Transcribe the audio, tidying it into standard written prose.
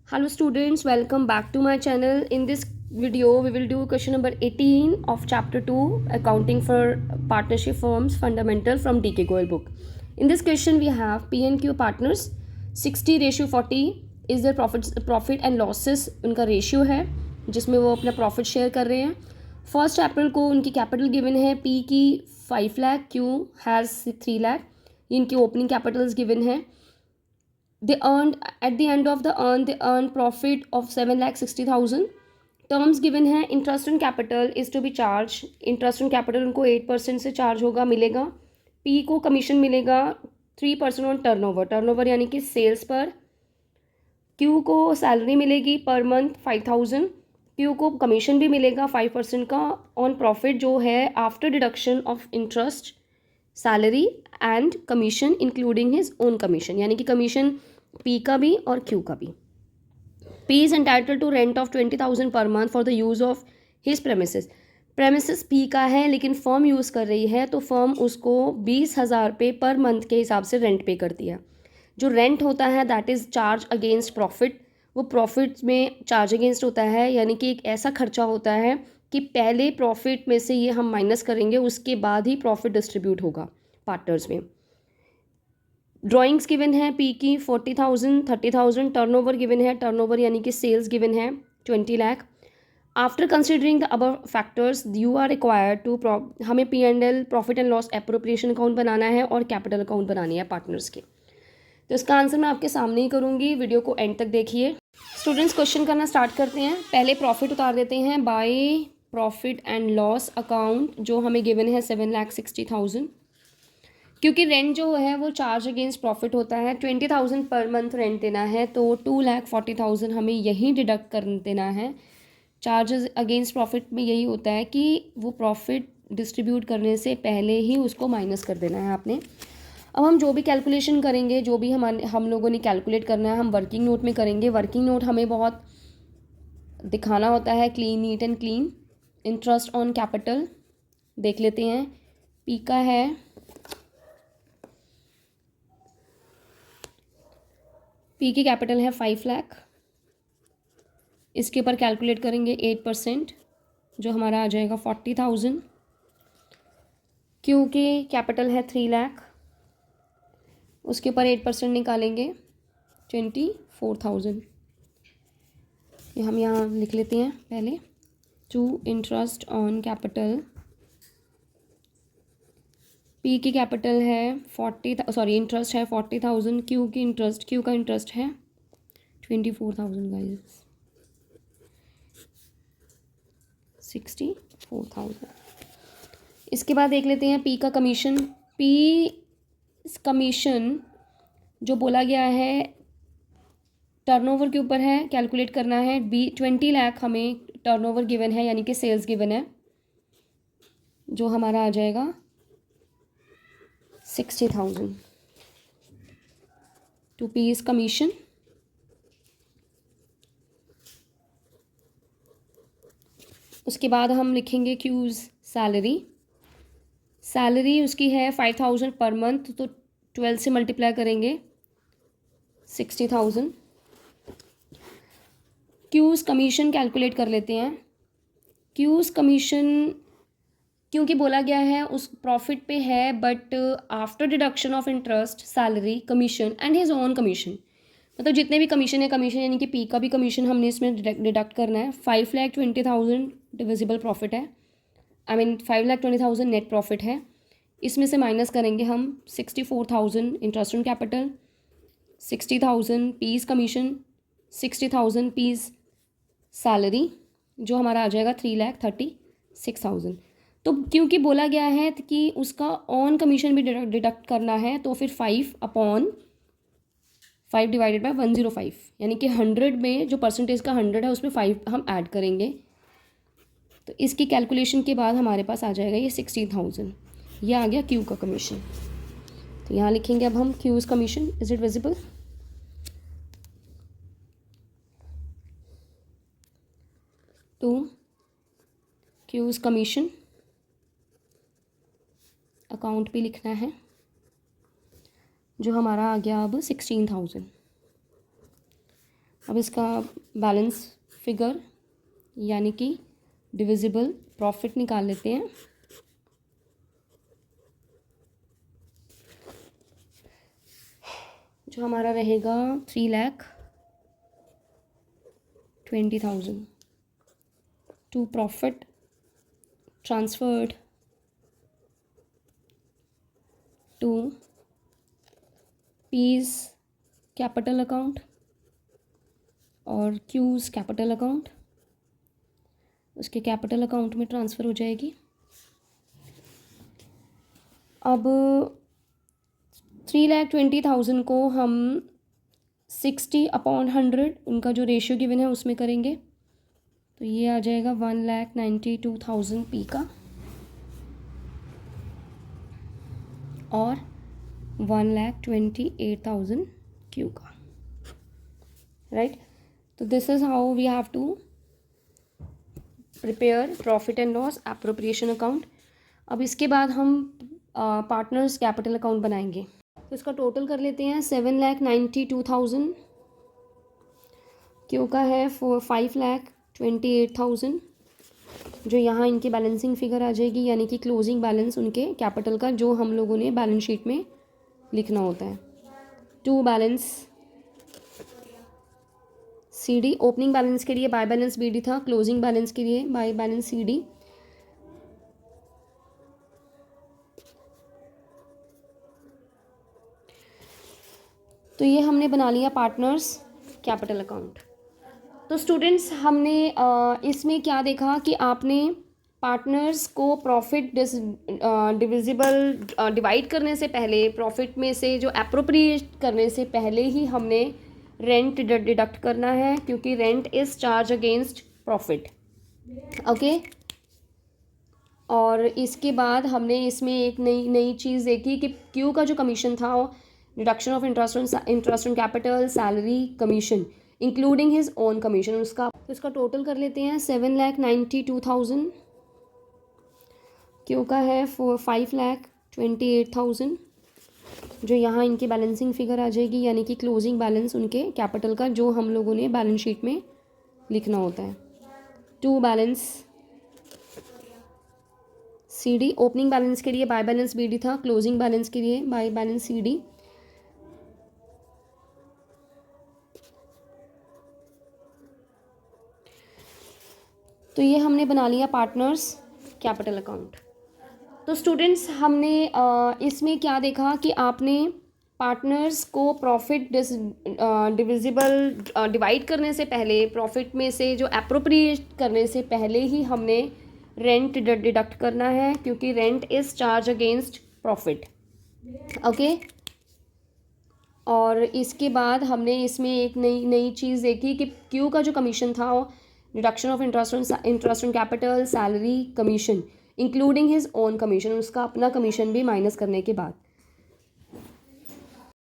Hello students, welcome back to my channel. In this video, we will do question number 18 of chapter 2, Accounting for Partnership Firms Fundamental from DK Goel book. In this question, we have P&Q partners, 60:40 is their profit and losses उनका ratio है जिसमें वो अपना profit share कर रहे हैं. First April को उनकी कैपिटल गिवन है, P की 5 लाख, Q हैज़ 3 लाख. इनकी ओपनिंग कैपिटल्स गिवन है. They earned at the end of the they earned profit of 7,60,000. Terms given है. Interest on capital is to be charge. Interest on capital उनको 8% से charge होगा, मिलेगा. P को commission मिलेगा 3% on turnover. Turnover यानी कि सेल्स पर. क्यू को सैलरी मिलेगी पर मंथ 5,000. क्यू को कमीशन भी मिलेगा 5% का ऑन प्रॉफिट जो है after deduction of interest, salary and commission including his own commission, यानी कि कमीशन पी का भी और क्यू का भी. P is entitle to rent of 20,000 per month for the use of his premises. Premises P का है लेकिन फर्म यूज़ कर रही है तो फर्म उसको 20,000 पे पर मंथ के हिसाब से रेंट पे करती है. जो रेंट होता है that is charge against profit. वो प्रॉफिट में चार्ज अगेंस्ट होता है, यानी कि एक ऐसा खर्चा होता है कि पहले प्रॉफिट में से ये हम माइनस करेंगे, उसके बाद ही प्रॉफिट डिस्ट्रीब्यूट होगा पार्टनर्स में. ड्राइंग्स गिवन है पी की 40,000, 30,000. टर्नओवर गिवन है, टर्नओवर यानी कि सेल्स गिवन है 20 lakh. After considering the above factors you are required to हमें P&L profit and loss appropriation account बनाना है और कैपिटल अकाउंट बनानी है पार्टनर्स के. तो इसका आंसर मैं आपके सामने ही करूँगी, वीडियो को एंड तक देखिए. स्टूडेंट्स क्वेश्चन करना स्टार्ट करते हैं. पहले प्रॉफिट उतार देते हैं. By profit and loss account जो हमें गिवन है 7,60,000. क्योंकि रेंट जो है वो चार्ज अगेंस्ट प्रॉफिट होता है. 20,000 पर मंथ रेंट देना है तो 2,40,000 हमें यही डिडक्ट कर देना है. चार्जेस अगेंस्ट प्रॉफिट में यही होता है कि वो प्रॉफिट डिस्ट्रीब्यूट करने से पहले ही उसको माइनस कर देना है आपने. अब हम जो भी कैलकुलेशन करेंगे, जो भी हम लोगों ने कैलकुलेट करना है, हम वर्किंग नोट में करेंगे. वर्किंग नोट हमें बहुत दिखाना होता है clean, neat and clean. Interest on capital देख लेते हैं. पी का है पी की कैपिटल है 5 लाख. इसके ऊपर कैलकुलेट करेंगे 8% जो हमारा आ जाएगा 40,000. क्यू की कैपिटल है 3 लाख, उसके ऊपर 8% निकालेंगे 24,000. ये हम यहाँ लिख लेते हैं पहले. To interest on capital, P की कैपिटल है इंटरेस्ट है 40,000. क्यू का इंटरेस्ट है 24,000 गाइस, 64,000. इसके बाद देख लेते हैं पी का कमीशन. पी कमीशन जो बोला गया है टर्नओवर के ऊपर है, कैलकुलेट करना है. 20 लाख हमें टर्नओवर गिवन है, यानी कि सेल्स गिवन है, जो हमारा आ जाएगा 60,000 टू पीस कमीशन. उसके बाद हम लिखेंगे क्यूज सैलरी. सैलरी उसकी है 5,000 पर मंथ, तो 12 से मल्टीप्लाई करेंगे 60,000. क्यूज कमीशन कैलकुलेट कर लेते हैं. क्यूज कमीशन क्योंकि बोला गया है उस प्रॉफिट पे है, but after deduction of interest, salary, commission and his own commission, मतलब जितने भी कमीशन है, कमीशन यानी कि पी का भी कमीशन हमने इसमें डिडक्ट करना है. 5,20,000 डिविजिबल प्रॉफिट है, 5,20,000 नेट प्रॉफिट है. इसमें से माइनस करेंगे हम 64,000 interest on capital, 60,000 P's commission, 60,000 P's salary, जो हमारा आ जाएगा 3,36,000. तो क्योंकि बोला गया है कि उसका ऑन कमीशन भी डिडक्ट करना है, तो फिर 5/5 डिवाइडेड बाय 105, यानी कि 100 में जो परसेंटेज का 100 है उसमें 5 हम ऐड करेंगे. तो इसकी कैलकुलेशन के बाद हमारे पास आ जाएगा ये 16,000. ये आ गया क्यू का कमीशन. तो यहाँ लिखेंगे अब हम Q's commission. Is it visible? तो क्यूज कमीशन अकाउंट भी लिखना है, जो हमारा आ गया अब 16,000. अब इसका बैलेंस फिगर यानी कि डिविजिबल प्रॉफिट निकाल लेते हैं। जो हमारा रहेगा 3,20,000 to profit transferred to P's capital account और क्यूज़ कैपिटल अकाउंट, उसके कैपिटल अकाउंट में ट्रांसफ़र हो जाएगी। अब 3,20,000 को हम 60/100 उनका जो रेशियो गिवन है उसमें करेंगे, तो ये आ जाएगा 1,92,000 पी का और 1,28,000 क्यू का, राइट। तो this is how we have to prepare profit and loss appropriation account. अब इसके बाद हम पार्टनर्स कैपिटल अकाउंट बनाएंगे, तो इसका टोटल कर लेते हैं। 7,92,000 क्यू का है 5,28,000, जो यहाँ इनकी बैलेंसिंग फिगर आ जाएगी यानी कि क्लोजिंग बैलेंस उनके कैपिटल का, जो हम लोगों ने बैलेंस शीट में लिखना होता है। To balance C D, opening balance के लिए बाय बैलेंस बी डी था, क्लोजिंग बैलेंस के लिए बाय बैलेंस सी डी। तो ये हमने बना लिया पार्टनर्स कैपिटल अकाउंट। तो स्टूडेंट्स हमने इसमें क्या देखा कि आपने पार्टनर्स को प्रॉफिट डिविजिबल डिवाइड करने से पहले, प्रॉफिट में से जो एप्रोप्रिएट करने से पहले ही हमने रेंट डिडक्ट करना है, क्योंकि rent is charge against profit, okay. और इसके बाद हमने इसमें एक नई चीज़ देखी कि क्यू का जो कमीशन था वो deduction of interest on capital, salary, commission including his own commission, उसका तो इसका टोटल कर लेते हैं। 7,92,000 क्यू का है 5,28,000, जो यहाँ इनकी बैलेंसिंग फिगर आ जाएगी यानी कि क्लोजिंग बैलेंस उनके कैपिटल का, जो हम लोगों ने बैलेंस शीट में लिखना होता है। To balance C D, opening balance के लिए बाय बैलेंस बी डी था, क्लोजिंग बैलेंस के लिए बाय बैलेंस सी डी। तो ये हमने बना लिया पार्टनर्स कैपिटल अकाउंट। तो स्टूडेंट्स हमने इसमें क्या देखा कि आपने पार्टनर्स को प्रॉफिट डिविजिबल डिवाइड करने से पहले, प्रॉफिट में से जो एप्रोप्रिएट करने से पहले ही हमने रेंट डिडक्ट करना है, क्योंकि rent is charge against profit, okay. और इसके बाद हमने इसमें एक नई चीज़ देखी कि क्यू का जो कमीशन था वो deduction of interest on capital, salary, commission including his own commission, उसका अपना कमीशन भी माइनस करने के बाद।